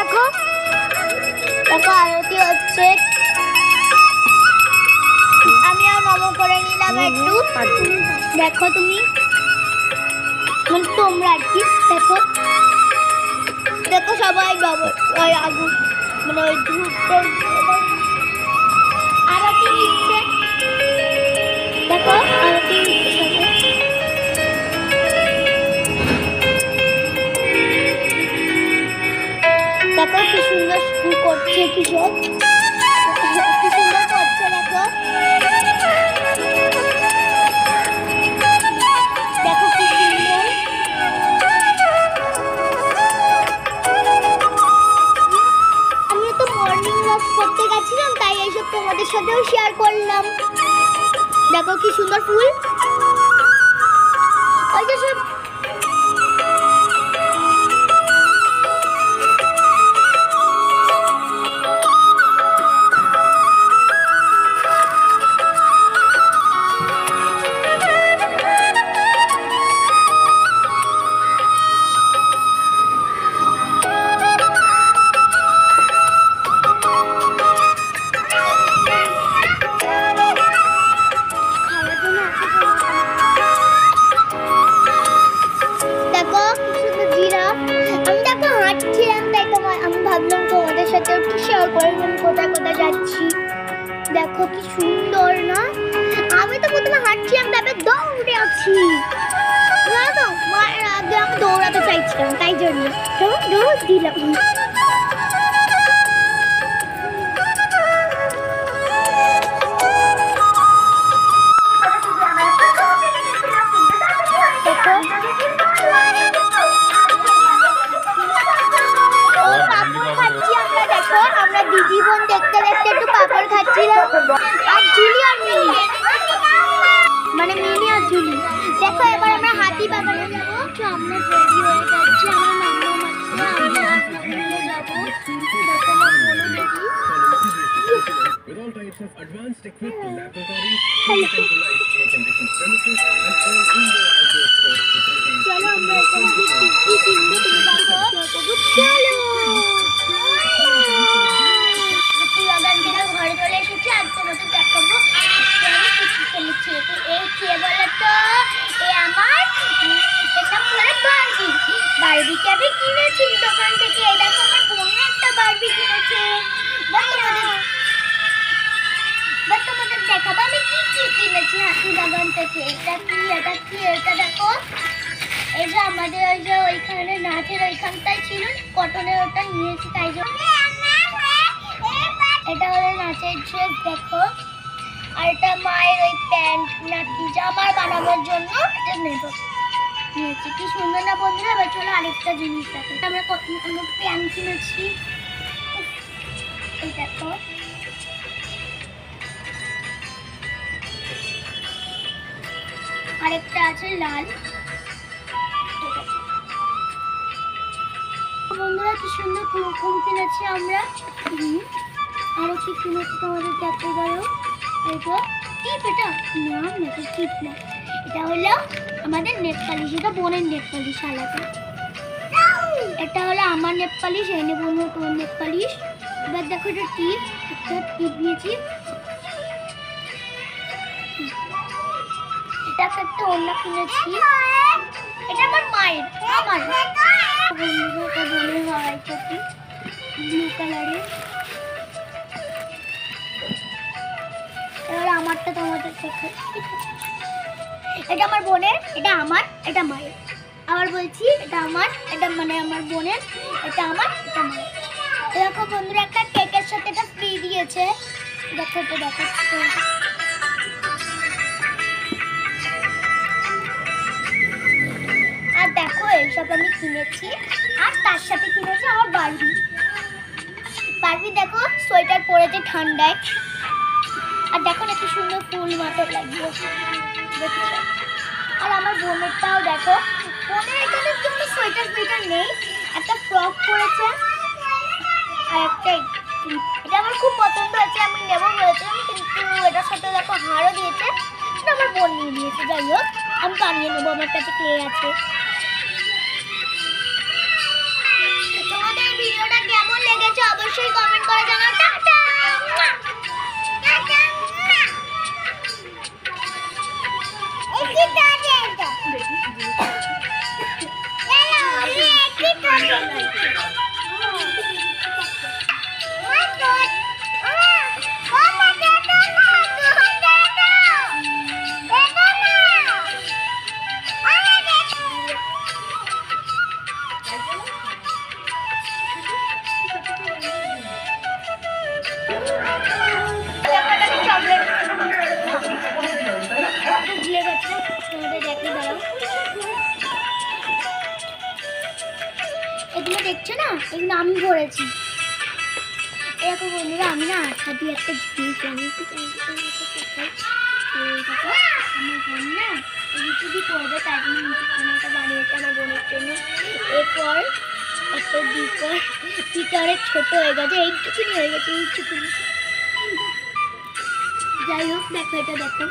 দেখো দেখো আরতি হচ্ছে। আমি আর নম করে নিলাম একটু। দেখো তুমি মানে তোমরা আর কি দেখো দেখো সবাই ওই আগুন মানে ওই ধূপটা আরতি দিচ্ছে। দেখো আরতি দিচ্ছে দেখো কি সুন্দর করছে কিশোর কি সুন্দর করছে দেখো দেখো কি সুন্দর। আমি তো মর্নিং ওয়াক করতে গেছিলাম তাই এইসব তোমাদের সাথেও শেয়ার করলাম। দেখো কি সুন্দর ফুল ওই যে সব কোথায় কোথায় যাচ্ছি দেখো কি সুন্দর না। আমি তো প্রথমে হাঁটছিলাম তারপরে দৌড়ে আছি জানো মায়ের আগে আমি দৌড়াতে চাইছিলাম তাই জন্য দৌড় দিলাম। দিদি বোন দেখতে দেখতে একটু পাপড় খাচ্ছিলাম আর ঝুলি আর মিনি মানে মিনি আর ঝুলি। দেখো এবার আমরা হাতি বাগানে যাবো। তো আমরা রেডি হয়ে যাচ্ছি আমার মাম্মা চলো আমরা ঘরে চলে এসেছি আর তোমাদের দেখাবো এই কে বলে তো আমার বারবিকে আমি কিনেছি দোকান থেকে। এই দেখো আমার বোন একটা বারবি কিনেছে তোমাদের দেখাবো আমি কি কি কিনেছি হাতি বাগান থেকে। এটা কি এটা দেখো এই যে আমাদের ওই যে ওইখানে নাচের ওইখানটাই ছিল কটনের ওটা নিয়েছি তাই জন্য। এটা হলো নাচের ড্রেস দেখো আর এটা মায়ের ওই প্যান্ট নাকি জামার বানানোর জন্য এটা নেব নিয়েছি। কি সুন্দর না বন্ধুরা। এবার চলো আরেকটা জিনিস দেখো আমরা প্যান্ট কিনেছি এই দেখো আরেকটা আছে লাল। বন্ধুরা কি সুন্দর কুমকুম কিনেছি আমরা। আরো কি কিনেছি তোমাদের দেখতে পারো। এটা টিপ এটা নাম নাকি টিপ না এটা হলো আমাদের নেট পালিশ এটা বোনের নেট পালিশ আলাদা। এটা হলো আমার নেট পালিশ এনে বোনের তোর নেট পালিশ। এবার দেখো এটা টিপ একটা টিপ নিয়েছি এটা একটা অন্য কিনেছি এটা আমার মায়ের আমার বন্ধুরা বলে হয় কপি ব্লু কালারের। এবার আমারটা তোমাদের দেখো এটা আমার বোনের এটা আমার এটা মায়ের। আবার বলছি এটা আমার এটা মানে আমার বোনের এটা আমার এটা মায়ের। দেখো বন্ধুরা একটা কেকের সাথে এটা ফ্রি দিয়েছে দেখো এটা দেখাচ্ছি। আর দেখো এইসব আমি কিনেছি আর তার সাথে কিনেছি আমার বারবি দেখো সোয়েটার পরেছে ঠান্ডায় আর দেখো না কি সুন্দর ফুল মতো লাগিয়েছে আর আমার বোনেরটাও দেখো বোনের এখানে কিন্তু সোয়েটার নেই একটা ফ্রক পরেছে আর একটা এটা আমার খুব পছন্দ হয়েছে আমি নেবো বলেছিলাম কিন্তু এটার সাথে দেখো হারও দিয়েছে সেটা আমার বোন নিয়ে দিয়েছে। যাই হোক আমি বানিয়ে নেবো আমার কাছে ক্লে আছে। তোমাদের ভিডিওটা কেমন অবশ্যই কমেন্ট করে জানাও। টাটা। এগুলো দেখছো না, এগুলো আমি ভরেছি। এরকম বন্ধুরা আমি না আঠা দিয়ে একটা জিনিস বানিয়েছি। আমার বোন না ইউটিউবই করবে, তাই জন্য একটা বানিয়েছে আমার বোনের জন্য। এরপর একটা ভিতরে ছোট হয়ে গেছে, এইটুকুনি হয়ে গেছে, এইটুকুনি। যাই হোক দেখো, এটা দেখো।